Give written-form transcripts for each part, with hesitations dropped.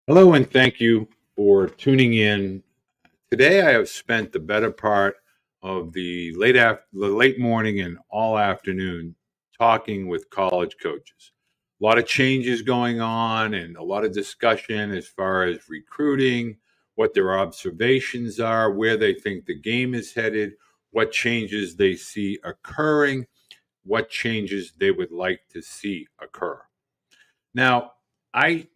Hello, and thank you for tuning in. Today, I have spent the better part of the late morning and all afternoon talking with college coaches. A lot of changes going on, and a lot of discussion as far as recruiting, what their observations are, where they think the game is headed, what changes they see occurring, what changes they would like to see occur. Now, I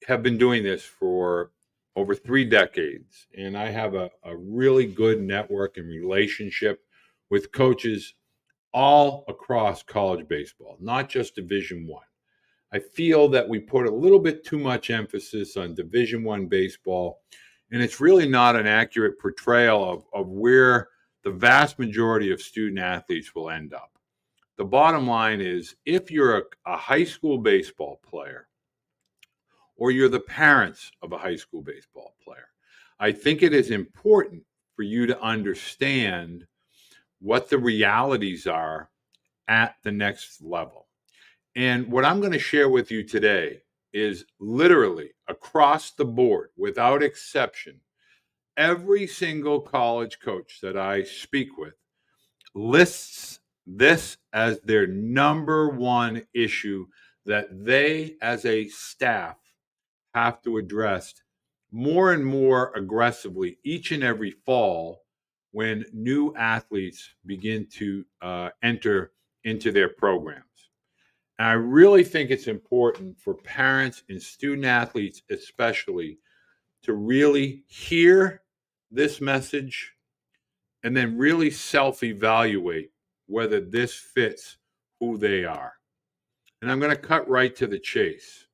have been doing this for over 3 decades, and I have a really good network and relationship with coaches all across college baseball, not just Division One. I feel that we put a little bit too much emphasis on Division One baseball, and it's really not an accurate portrayal of where the vast majority of student athletes will end up. The bottom line is if you're a high school baseball player, or you're the parents of a high school baseball player, I think it is important for you to understand what the realities are at the next level. And what I'm going to share with you today is literally across the board, without exception, every single college coach that I speak with lists this as their number one issue that they, as a staff, have to address more and more aggressively each and every fall when new athletes begin to enter into their programs. And I really think it's important for parents and student athletes, especially, to really hear this message and then really self evaluate whether this fits who they are. And I'm going to cut right to the chase.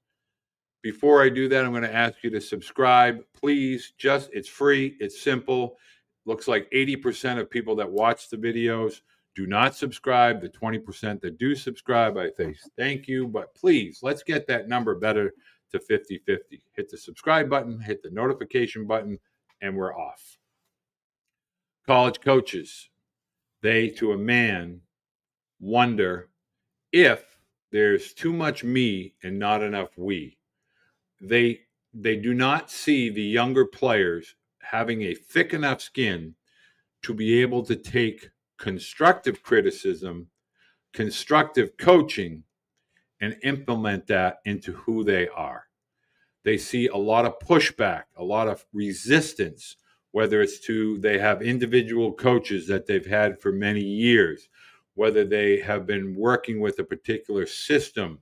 Before I do that, I'm going to ask you to subscribe. Please, it's free, it's simple. Looks like 80% of people that watch the videos do not subscribe. The 20% that do subscribe, I say thank you. But please, let's get that number better to 50-50. Hit the subscribe button, hit the notification button, and we're off. College coaches, they, to a man, wonder if there's too much me and not enough we. They do not see the younger players having a thick enough skin to be able to take constructive criticism, constructive coaching, and implement that into who they are. They see a lot of pushback, a lot of resistance, whether it's to they have individual coaches that they've had for many years, whether they have been working with a particular system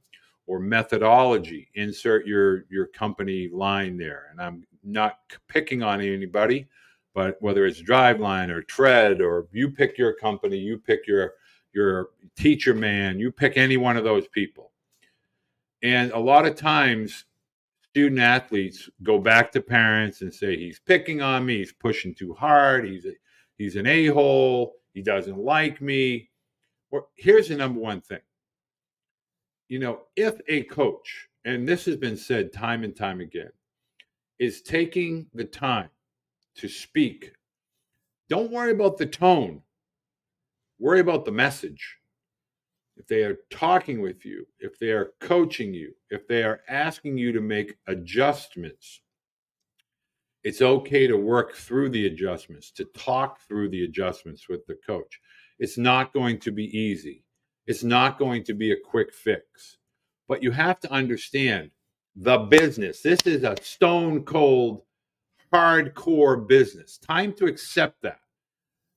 or methodology. Insert your company line there. And I'm not picking on anybody, but whether it's Driveline or Tread, or you pick your company, you pick your teacher man, you pick any one of those people. And a lot of times student athletes go back to parents and say, he's picking on me, he's pushing too hard, he's an a-hole, he doesn't like me. Well, here's the number one thing. If a coach, and this has been said time and time again, is taking the time to speak, don't worry about the tone, worry about the message. If they are talking with you, if they are coaching you, if they are asking you to make adjustments, it's okay to work through the adjustments, to talk through the adjustments with the coach. It's not going to be easy. It's not going to be a quick fix. But you have to understand the business. This is a stone cold, hardcore business. Time to accept that.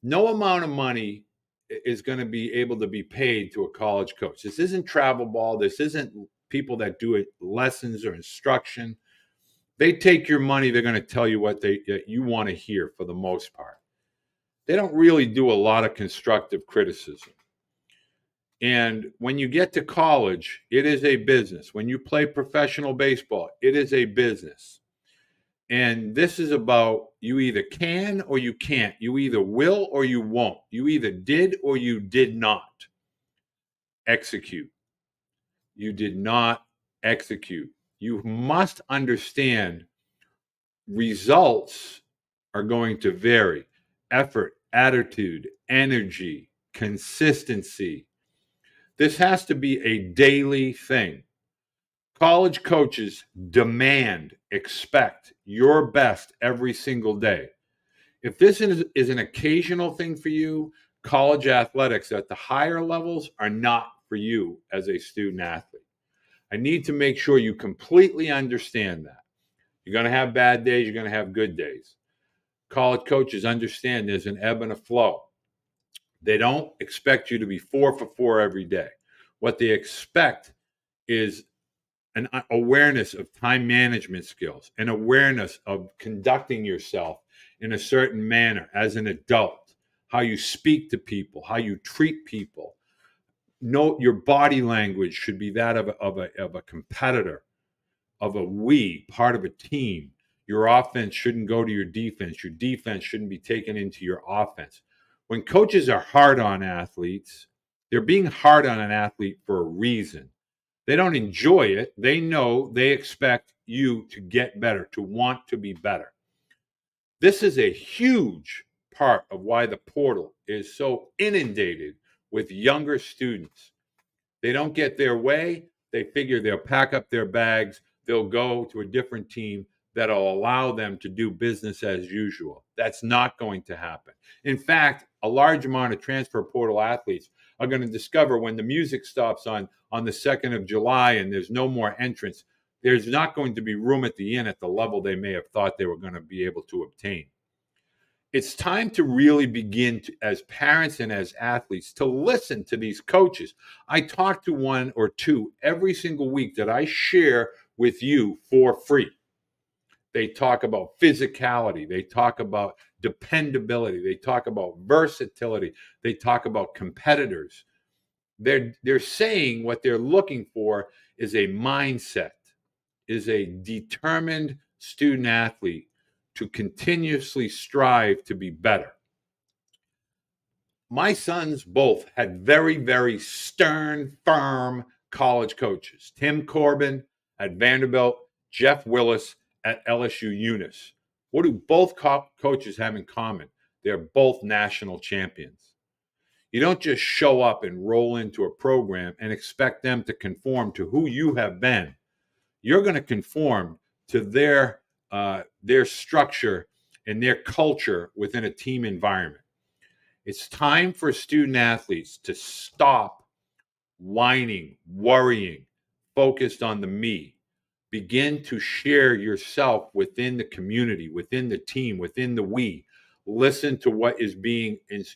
No amount of money is going to be able to be paid to a college coach. This isn't travel ball. This isn't people that do it lessons or instruction. They take your money. They're going to tell you what you want to hear for the most part. They don't really do a lot of constructive criticism. And when you get to college, it is a business. When you play professional baseball, it is a business. And this is about you either can or you can't. You either will or you won't. You either did or you did not execute. You did not execute. You must understand results are going to vary. Effort, attitude, energy, consistency. This has to be a daily thing. College coaches demand expect your best every single day. If this is an occasional thing for you, college athletics at the higher levels are not for you as a student athlete. I need to make sure you completely understand that. You're going to have bad days, you're going to have good days. College coaches understand there's an ebb and a flow. They don't expect you to be 4 for 4 every day. What they expect is an awareness of time management skills, an awareness of conducting yourself in a certain manner as an adult, how you speak to people, how you treat people. Note your body language should be that of a competitor, of a we, part of a team. Your offense shouldn't go to your defense. Your defense shouldn't be taken into your offense. When coaches are hard on athletes, they're being hard on an athlete for a reason. They don't enjoy it. They know they expect you to get better, to want to be better. This is a huge part of why the portal is so inundated with younger students. They don't get their way. They figure they'll pack up their bags. They'll go to a different team that'll allow them to do business as usual. That's not going to happen. In fact, a large amount of transfer portal athletes are going to discover when the music stops on the 2nd of July and there's no more entrants, there's not going to be room at the inn at the level they may have thought they were going to be able to obtain. It's time to really begin to, as parents and as athletes, to listen to these coaches. I talk to one or two every single week that I share with you for free. They talk about physicality. They talk about dependability. They talk about versatility. They talk about competitors. They're saying what they're looking for is a mindset, is a determined student athlete to continuously strive to be better. My sons both had very, very stern, firm college coaches. Tim Corbin at Vanderbilt, Jeff Willis at LSU Eunice. What do both coaches have in common? They're both national champions. You don't just show up and roll into a program and expect them to conform to who you have been. You're going to conform to their structure and their culture within a team environment. It's time for student athletes to stop whining, worrying, focused on the me. Begin to share yourself within the community, within the team, within the we. Listen to what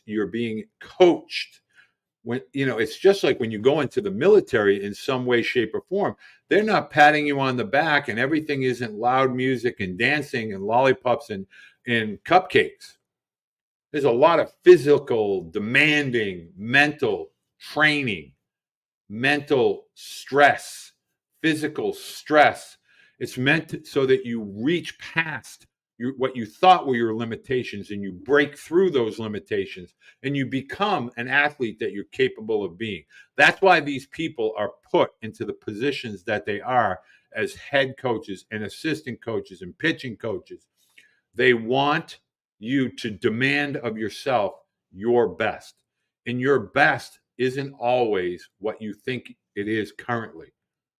you're being coached. When it's just like when you go into the military in some way, shape, or form, they're not patting you on the back and everything isn't loud music and dancing and lollipops and cupcakes. There's a lot of physical, demanding, mental training, mental stress, physical stress. It's meant so that you reach past what you thought were your limitations and you break through those limitations and you become an athlete that you're capable of being. That's why these people are put into the positions that they are as head coaches and assistant coaches and pitching coaches. They want you to demand of yourself your best. And your best isn't always what you think it is currently.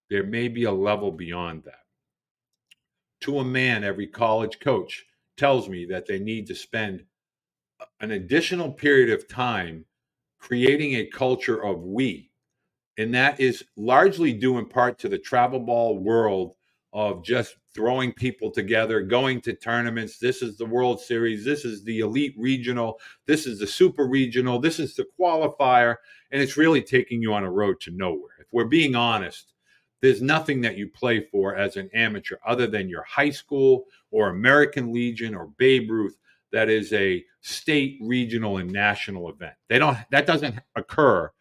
There may be a level beyond that. To a man, every college coach tells me that they need to spend an additional period of time creating a culture of we. And that is largely due in part to the travel ball world of just throwing people together, going to tournaments. This is the World Series. This is the elite regional. This is the super regional. This is the qualifier. And it's really taking you on a road to nowhere. If we're being honest, there's nothing that you play for as an amateur other than your high school or American Legion or Babe Ruth that is a state, regional, and national event. That doesn't occur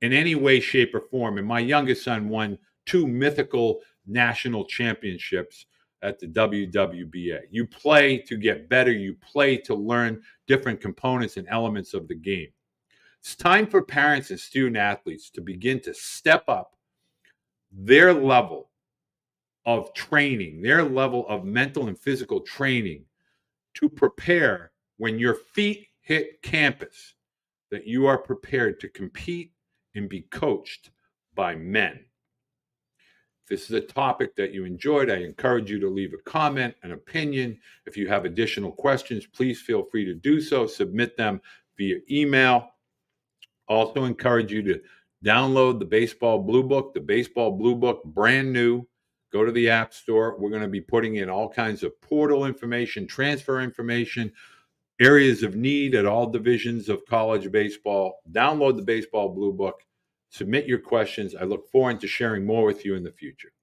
in any way, shape, or form. And my youngest son won 2 mythical national championships at the WWBA. You play to get better. You play to learn different components and elements of the game. It's time for parents and student athletes to begin to step up their level of training, their level of mental and physical training to prepare when your feet hit campus, that you are prepared to compete and be coached by men. If this is a topic that you enjoyed, I encourage you to leave a comment, an opinion. If you have additional questions, please feel free to do so. Submit them via email. Also encourage you to download the Baseball Blue Book. The Baseball Blue Book, brand new. Go to the App Store. We're going to be putting in all kinds of portal information, transfer information, areas of need at all divisions of college baseball. Download the Baseball Blue Book. Submit your questions. I look forward to sharing more with you in the future.